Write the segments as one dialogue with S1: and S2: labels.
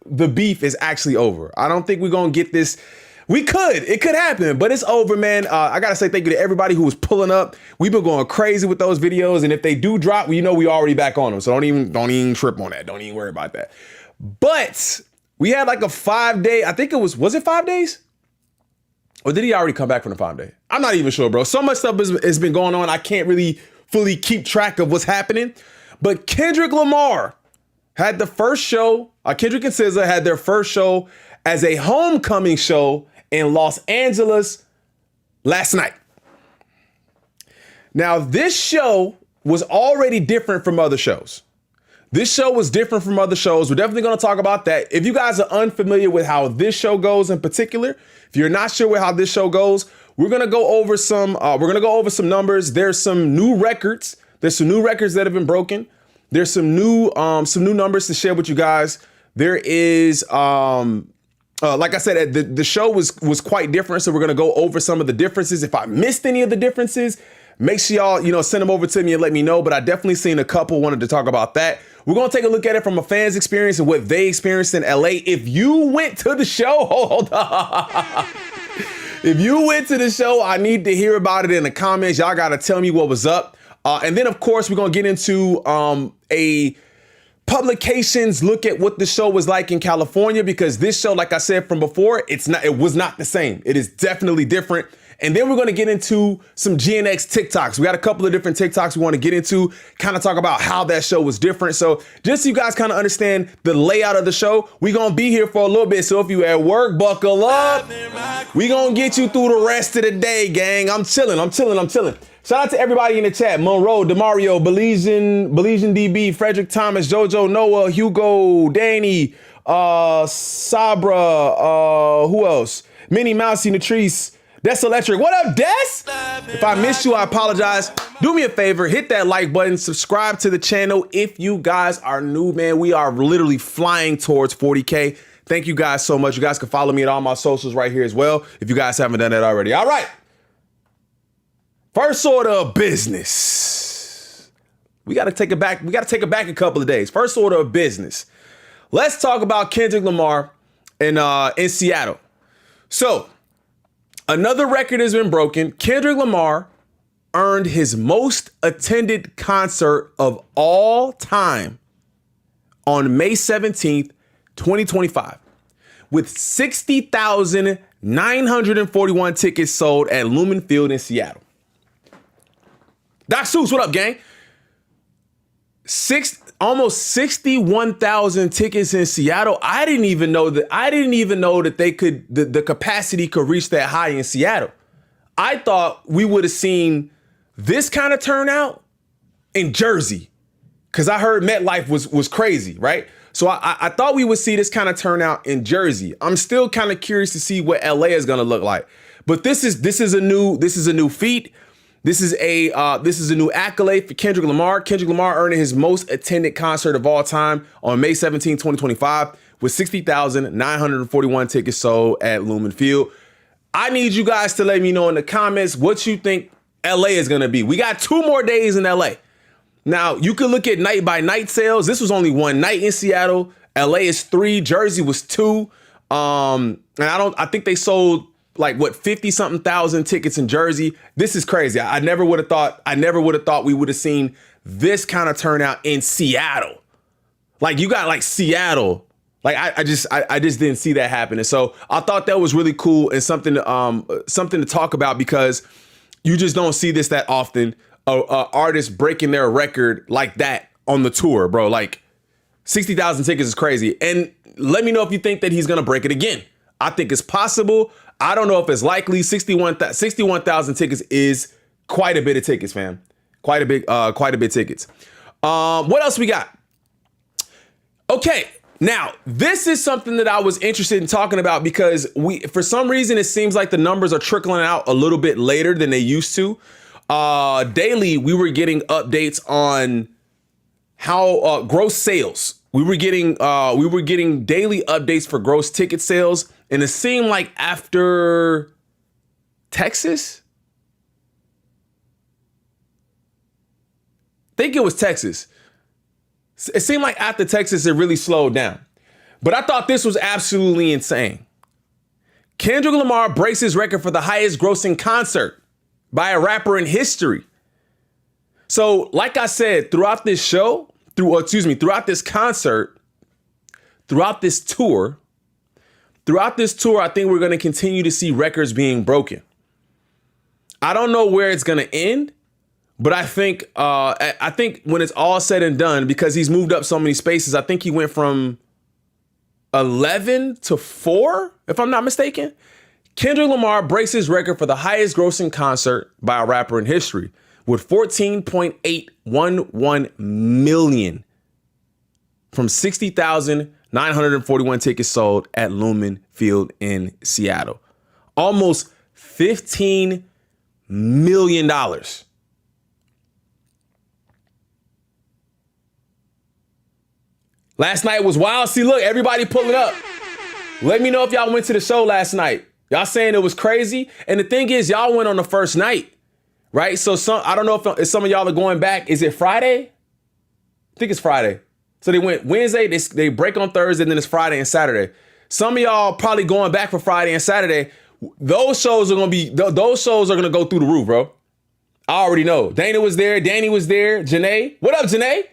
S1: the beef is actually over. I don't think we're going to get this. It could happen, but it's over, man. I got to say thank you to everybody who was pulling up. We've been going crazy with those videos. And if they do drop, we already back on them. So don't even trip on that. Don't even worry about that. But we had like a 5-day, I think was it 5 days? Or did he already come back from the 5 day? I'm not even sure, bro. So much stuff has been going on. I can't really fully keep track of what's happening. But Kendrick Lamar had the first show. Kendrick and SZA had their first show as a homecoming show in Los Angeles last night. Now, this show was already different from other shows. This show was different from other shows. We're definitely going to talk about that. If you guys are unfamiliar with how this show goes in particular, if you're not sure how this show goes, we're going to go over some numbers. There's some new records. There's some new records that have been broken. There's some new numbers to share with you guys. There is, like I said, the show was quite different. So we're going to go over some of the differences. If I missed any of the differences, make sure y'all, send them over to me and let me know. But I definitely seen a couple, wanted to talk about that. We're going to take a look at it from a fan's experience and what they experienced in LA. If you went to the show, hold on. If you went to the show, I need to hear about it in the comments. Y'all got to tell me what was up. And then, of course, we're going to get into a publications look at what the show was like in California, because this show, like I said from before, it was not the same. It is definitely different. And then we're going to get into some GNX TikToks. We got a couple of different TikToks we want to get into, kind of talk about how that show was different. So just so you guys kind of understand the layout of the show, we're going to be here for a little bit. So if you at work, buckle up. We're going to get you through the rest of the day, gang. I'm chilling. Shout out to everybody in the chat. Monroe, Demario, Belizean DB, Frederick Thomas, Jojo, Noah, Hugo, Danny, Sabra, who else? Minnie Mousy, Natrice, Des Electric. What up, Des? If I missed you, I apologize. Do me a favor, hit that like button, subscribe to the channel. If you guys are new, man, we are literally flying towards 40K. Thank you guys so much. You guys can follow me at all my socials right here as well, if you guys haven't done that already. All right. First order of business. We got to take it back. We got to take it back a couple of days. First order of business. Let's talk about Kendrick Lamar in Seattle. So, another record has been broken. Kendrick Lamar earned his most attended concert of all time on May 17th, 2025, with 60,941 tickets sold at Lumen Field in Seattle. Doc Seuss, what up, gang? Almost 61,000 tickets in Seattle. I didn't even know that they could, the capacity could reach that high in Seattle. I thought we would have seen this kind of turnout in Jersey, because I heard MetLife was crazy, right? So I thought we would see this kind of turnout in Jersey. I'm still kind of curious to see what LA is going to look like. But this is a new feat. This is a new accolade for Kendrick Lamar. Kendrick Lamar earning his most attended concert of all time on May 17, 2025, with 60,941 tickets sold at Lumen Field. I need you guys to let me know in the comments what you think LA is going to be. We got 2 more days in LA. Now, you could look at night by night sales. This was only 1 night in Seattle. LA is 3. Jersey was 2. And I think they sold like 50 something thousand tickets in Jersey. This is crazy. I never would have thought we would have seen this kind of turnout in Seattle. Like, you got like Seattle. Like, I just didn't see that happen. And so I thought that was really cool and something to talk about, because you just don't see this that often. Artists breaking their record like that on the tour, bro. Like, 60,000 tickets is crazy. And let me know if you think that he's going to break it again. I think it's possible. I don't know if it's likely. 61,000 tickets is quite a bit of tickets, fam. Quite a bit tickets. What else we got? Okay, now this is something that I was interested in talking about, because for some reason, it seems like the numbers are trickling out a little bit later than they used to. Daily, we were getting updates on how gross sales. We were getting daily updates for gross ticket sales, and it seemed like after Texas, I think it was Texas. It seemed like after Texas, it really slowed down. But I thought this was absolutely insane. Kendrick Lamar breaks his record for the highest grossing concert by a rapper in history. So, like I said, throughout this show, throughout this concert, throughout this tour, I think we're going to continue to see records being broken. I don't know where it's going to end, but I think when it's all said and done, because he's moved up so many spaces, I think he went from 11 to 4, if I'm not mistaken. Kendrick Lamar breaks his record for the highest grossing concert by a rapper in history with 14.811 million from 60,941 tickets sold at Lumen Field in Seattle. Almost $15 million. Last night was wild. See, look, everybody pulling up. Let me know if y'all went to the show last night. Y'all saying it was crazy. And the thing is, y'all went on the first night, right? So I don't know if some of y'all are going back. Is it Friday? I think it's Friday. So they went Wednesday, they break on Thursday, and then it's Friday and Saturday. Some of y'all probably going back for Friday and Saturday. Those shows are going to go through the roof, bro. I already know. Dana was there. Danny was there. Janae. What up, Janae?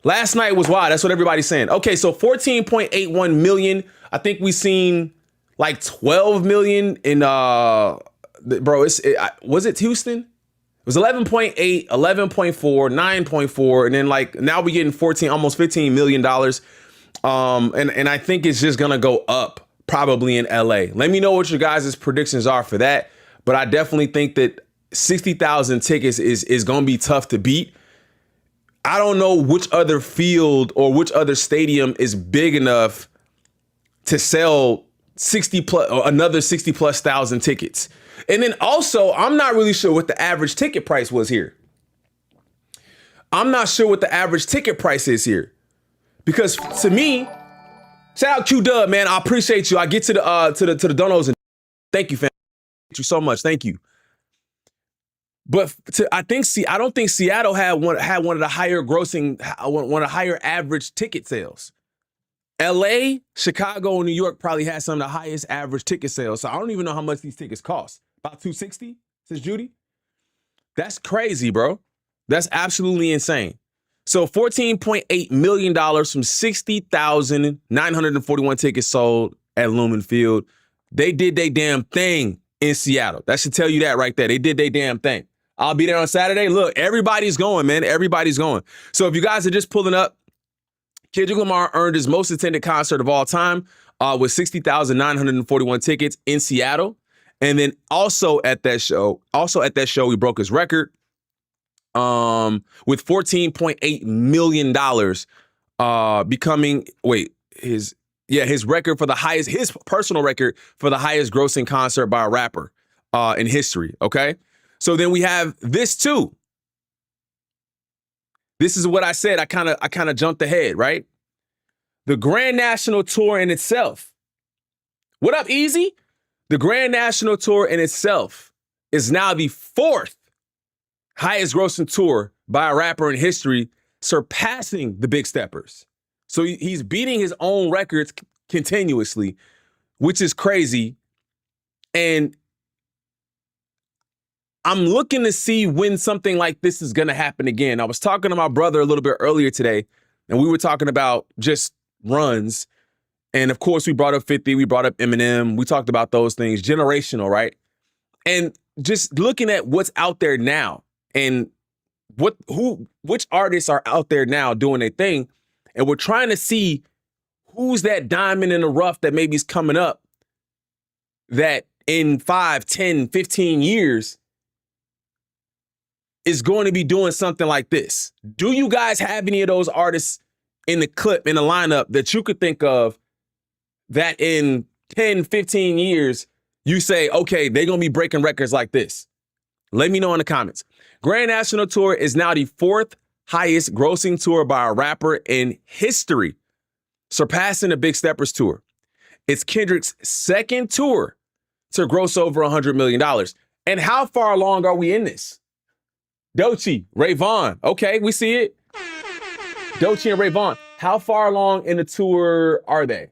S1: Last night was wild. That's what everybody's saying. Okay, so 14.81 million. I think we seen like 12 million in was it Houston? It was 11.8, 11.4, 9.4, and then like now we getting 14, almost $15 million. And I think it's just gonna go up probably in LA. Let me know what your guys' predictions are for that. But I definitely think that 60,000 tickets is gonna be tough to beat. I don't know which other field or which other stadium is big enough to sell 60 plus or another 60 plus thousand tickets. And then also, I'm not really sure what the average ticket price was here. I'm not sure what the average ticket price is here. Because to me, shout out Q Dub, man. I appreciate you. I get to the donos and thank you, fam. Thank you so much. Thank you. But I don't think Seattle had one of the higher grossing, one of the higher average ticket sales. LA, Chicago, and New York probably had some of the highest average ticket sales. So I don't even know how much these tickets cost. About $260, says Judy. That's crazy, bro. That's absolutely insane. So $14.8 million from 60,941 tickets sold at Lumen Field. They did their damn thing in Seattle. That should tell you that right there. They did their damn thing. I'll be there on Saturday. Look, everybody's going, man. Everybody's going. So if you guys are just pulling up, Kendrick Lamar earned his most attended concert of all time with 60,941 tickets in Seattle. And then also at that show, he broke his record with $14.8 million becoming, his record for the highest, his personal record for the highest grossing concert by a rapper in history, okay? So then we have this too. This is what I said. I kind of jumped ahead, right? The Grand National Tour in itself. What up, Easy? The Grand National Tour in itself is now the 4th highest grossing tour by a rapper in history, surpassing the Big Steppers. So he's beating his own records continuously, which is crazy. And I'm looking to see when something like this is going to happen again. I was talking to my brother a little bit earlier today, and we were talking about just runs. And of course, we brought up 50, we brought up Eminem. We talked about those things, generational, right? And just looking at what's out there now and which artists are out there now doing their thing. And we're trying to see who's that diamond in the rough that maybe is coming up that in 5, 10, 15 years is going to be doing something like this. Do you guys have any of those artists in the clip, in the lineup that you could think of that in 10, 15 years, you say, okay, they're going to be breaking records like this? Let me know in the comments. Grand National Tour is now the 4th highest grossing tour by a rapper in history, surpassing the Big Steppers tour. It's Kendrick's 2nd tour to gross over $100 million. And how far along are we in this? Doechii, Ray Vaughn. Okay, we see it. Doechii and Ray Vaughn. How far along in the tour are they?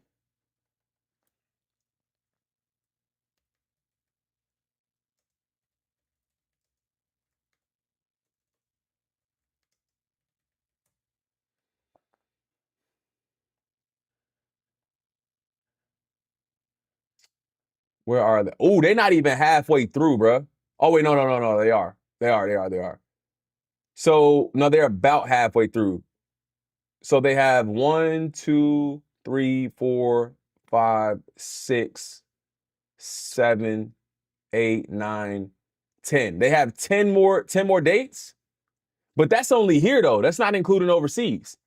S1: Where are they? Oh, they're not even halfway through, bro. Oh wait, no. They are. They are. So no, they're about halfway through. So they have 1, 2, 3, 4, 5, 6, 7, 8, 9, 10. They have 10 more dates. But that's only here though. That's not including overseas.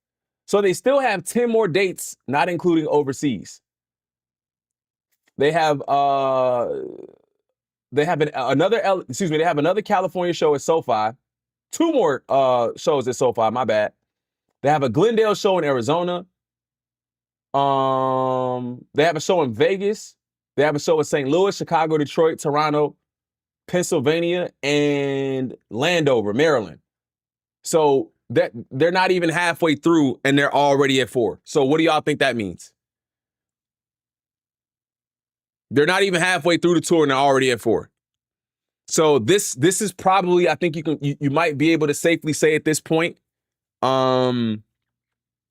S1: So they still have 10 more dates, not including overseas. They have they have another California show at SoFi. 2 more shows at SoFi, my bad. They have a Glendale show in Arizona. They have a show in Vegas. They have a show in St. Louis, Chicago, Detroit, Toronto, Pennsylvania, and Landover, Maryland. So that they're not even halfway through and they're already at 4. So what do y'all think that means? They're not even halfway through the tour and they're already at 4. So this is probably, I think you might be able to safely say at this point,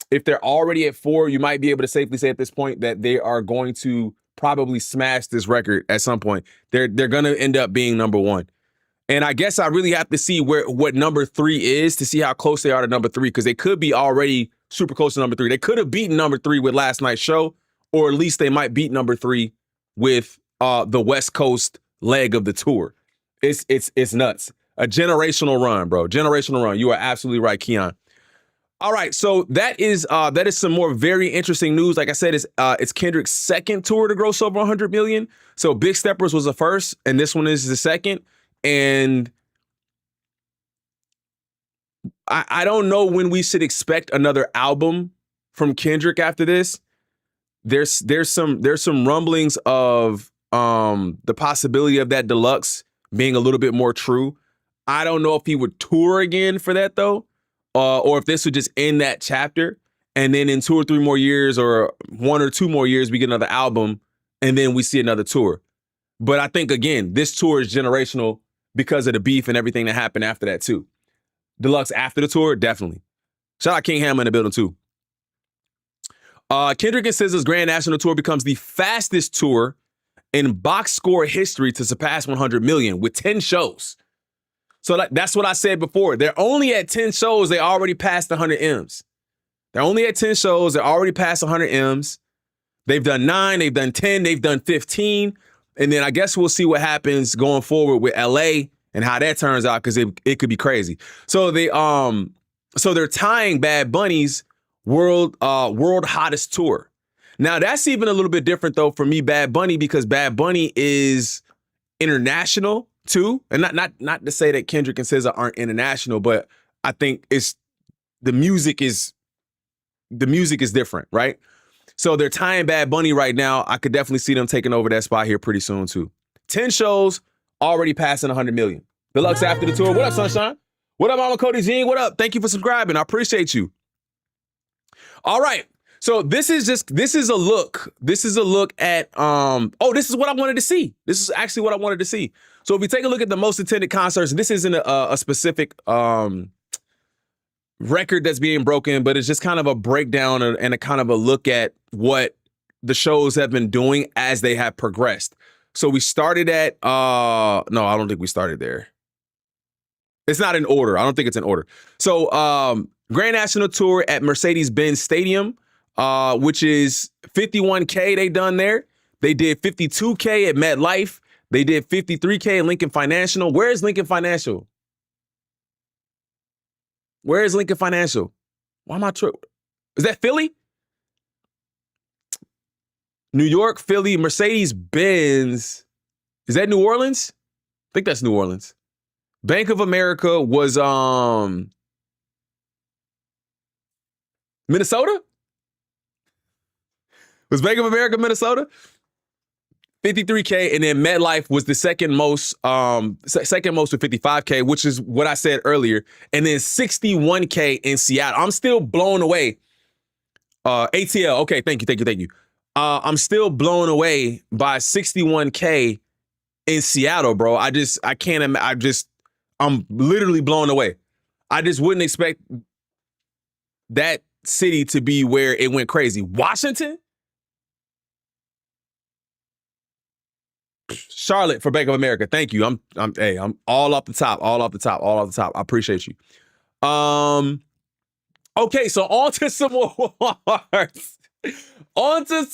S1: if they're already at 4, you might be able to safely say at this point that they are going to probably smash this record at some point. They're going to end up being number 1. And I guess I really have to see what number 3 is to see how close they are to number 3, because they could be already super close to number 3. They could have beaten number 3 with last night's show, or at least they might beat number 3 with the West Coast leg of the tour. It's nuts. A generational run, bro. Generational run. You are absolutely right, Keon. All right, so that is some more very interesting news. Like I said, it's Kendrick's second tour to gross over 100 million. So Big Steppers was the first, and this one is the second. And I don't know when we should expect another album from Kendrick after this. There's some rumblings of the possibility of that deluxe being a little bit more true. I don't know if he would tour again for that though, or if this would just end that chapter, and then in 2 or 3 more years, or 1 or 2 more years, we get another album, and then we see another tour. But I think again, this tour is generational because of the beef and everything that happened after that too. Deluxe after the tour, definitely. Shout out King Hammer in the building too. Kendrick and SZA's Grand National Tour becomes the fastest tour in box score history to surpass 100 million with 10 shows. So that's what I said before. They're only at 10 shows. They already passed 100 M's. They're only at 10 shows. They're already past 100 M's. They've done 9. They've done 10. They've done 15. And then I guess we'll see what happens going forward with LA and how that turns out, because it could be crazy. So they're tying Bad Bunny's world hottest tour. Now that's even a little bit different though for me, Bad Bunny, because Bad Bunny is international too. And not to say that Kendrick and SZA aren't international, but I think the music is different, right? So they're tying Bad Bunny right now. I could definitely see them taking over that spot here pretty soon too. 10 shows, already passing 100 million. Deluxe after the tour. What up, Sunshine? What up, Mama Cody Jean? What up? Thank you for subscribing. I appreciate you. All right. So this is a look. This is a look at, this is what I wanted to see. This is actually what I wanted to see. So if we take a look at the most attended concerts, this isn't a specific record that's being broken, but it's just kind of a breakdown and a kind of a look at what the shows have been doing as they have progressed. So we started at, no, I don't think we started there. It's not in order. I don't think it's in order. So Grand National Tour at Mercedes-Benz Stadium, which is 51K they done there. They did 52K at MetLife. They did 53K at Lincoln Financial. Where is Lincoln Financial? Where is Lincoln Financial? Why am I tripping? Is that Philly? New York, Philly, Mercedes-Benz. Is that New Orleans? I think that's New Orleans. Bank of America was Minnesota? Was Bank of America Minnesota? 53K, and then MetLife was the second most with 55K, which is what I said earlier, and then 61K in Seattle. I'm still blown away ATL. Okay, thank you. I'm still blown away by 61K in Seattle, bro. I can't. I'm literally blown away. I just wouldn't expect that city to be where it went crazy. Washington, Charlotte for Bank of America. Thank you. I'm all off the top. I appreciate you. Okay, so on to some awards. On to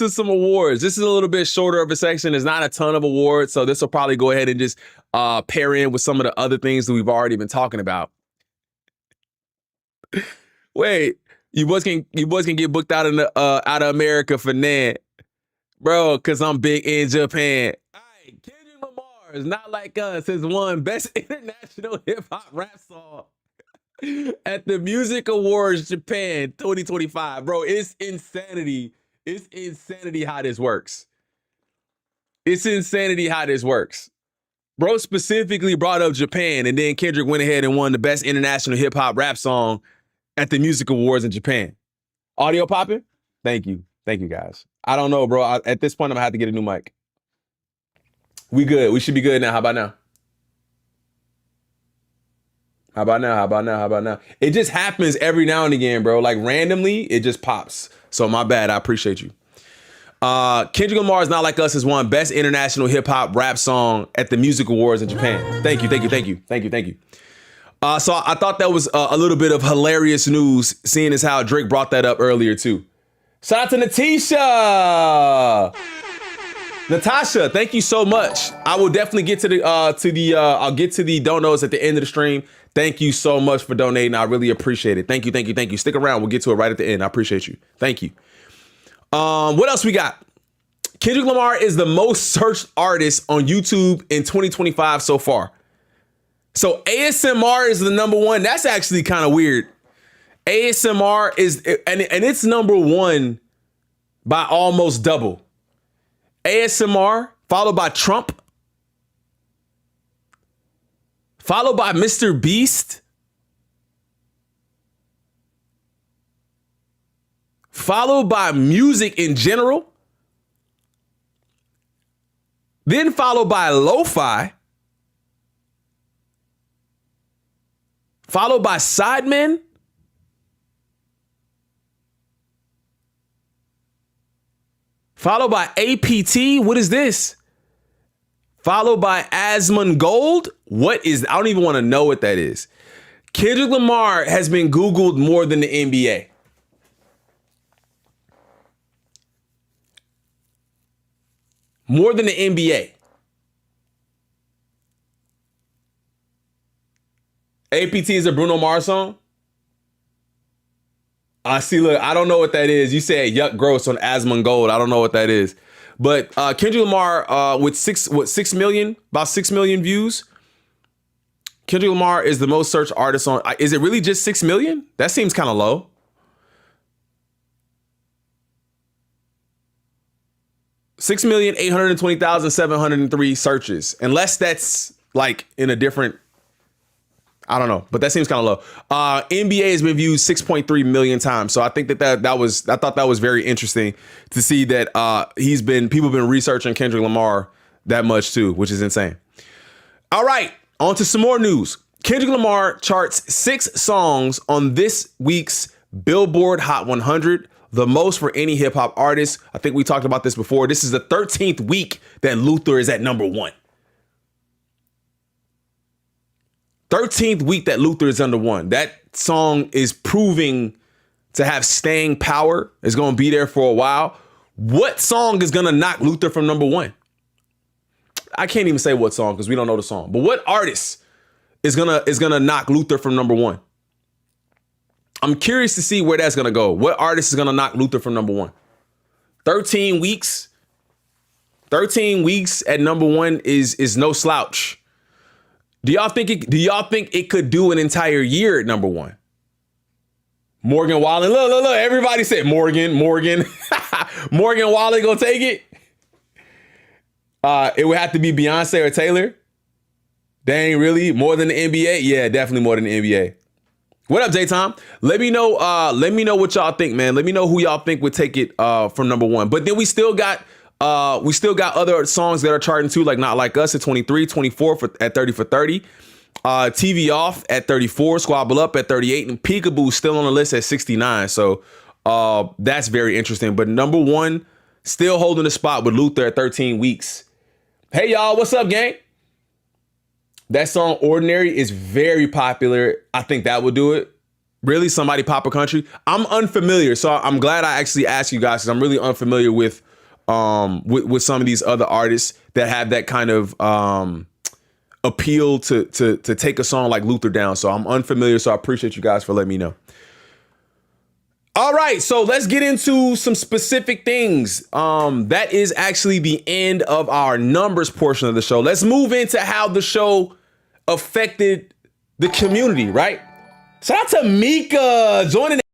S1: some awards. This is a little bit shorter of a section. There's not a ton of awards, so this will probably go ahead and just pair in with some of the other things that we've already been talking about. Wait, you boys can get booked out of America for Nan, bro, because I'm big in Japan. All right, Kendrick Lamar is Not Like Us has won Best International Hip Hop Rap Song at the Music Awards Japan 2025. Bro, it's insanity. It's insanity how this works. Bro specifically brought up Japan, and then Kendrick went ahead and won the Best International Hip Hop Rap Song at the Music Awards in Japan. Audio popping? Thank you, guys. I don't know, bro. At this point, I'm gonna have to get a new mic. We good. We should be good now. How about now? It just happens every now and again, bro. Like randomly, it just pops. So my bad. I appreciate you. Kendrick Lamar's Not Like Us has won Best International Hip Hop Rap Song at the Music Awards in Japan. Thank you. So I thought that was a little bit of hilarious news, seeing as how Drake brought that up earlier too. Shout out to Natasha, thank you so much. I will definitely get to the I'll get to the donos at the end of the stream. Thank you so much for donating. I really appreciate it. Thank you. Stick around. We'll get to it right at the end. I appreciate you. Thank you. What else we got? Kendrick Lamar is the most searched artist on YouTube in 2025 so far. So ASMR is the number one. That's actually kind of weird. ASMR is, and it's number one by almost double. ASMR, followed by Trump, followed by Mr. Beast, followed by music in general, then followed by lo-fi, followed by Sidemen, followed by APT. What is this? Followed by Asmongold. What is? I don't even want to know what that is. Kendrick Lamar has been Googled more than the NBA. More than the NBA. APT is a Bruno Mars song? I see, look, I don't know what that is. You said yuck gross on Asmongold. I don't know what that is. But Kendrick Lamar with 6 million, about 6 million views. Kendrick Lamar is the most searched artist on. Is it really just 6 million? That seems kind of low. $6,820,703 searches. Unless that's like in a different, I don't know, but that seems kind of low. NBA has been viewed 6.3 million times. So I think I thought that was very interesting to see that people have been researching Kendrick Lamar that much too, which is insane. All right, on to some more news. Kendrick Lamar charts 6 songs on this week's Billboard Hot 100, the most for any hip hop artist. I think we talked about this before. This is the 13th week that Luther is at number 1. 13th week that Luther is under 1. That song is proving to have staying power. It's going to be there for a while. What song is going to knock Luther from number 1? I can't even say what song because we don't know the song. But what artist is gonna knock Luther from number 1? I'm curious to see where that's going to go. What artist is going to knock Luther from number 1? 13 weeks. 13 weeks at number 1 is no slouch. Do y'all think it could do an entire year at number 1? Morgan Wallen. Look. Everybody said Morgan. Morgan Wallen gonna take it? It would have to be Beyonce or Taylor. Dang, really? More than the NBA? Yeah, definitely more than the NBA. What up, Daytime? Let me know what y'all think, man. Let me know who y'all think would take it from number one. But then we still got other songs that are charting too, like Not Like Us at 23, 24 at 30 for 30. TV Off at 34, Squabble Up at 38, and Peekaboo still on the list at 69. So that's very interesting. But number one, still holding the spot with Luther at 13 weeks. Hey y'all, what's up, gang? That song Ordinary is very popular. I think that would do it. Really, somebody pop a country. I'm unfamiliar, so I'm glad I actually asked you guys because I'm really unfamiliar with some of these other artists that have that kind of appeal to take a song like Luther down. So I'm unfamiliar, so I appreciate you guys for letting me know. All right, so let's get into some specific things. That is actually the end of our numbers portion of the show. Let's move into how the show affected the community, right? Shout out to Mika joining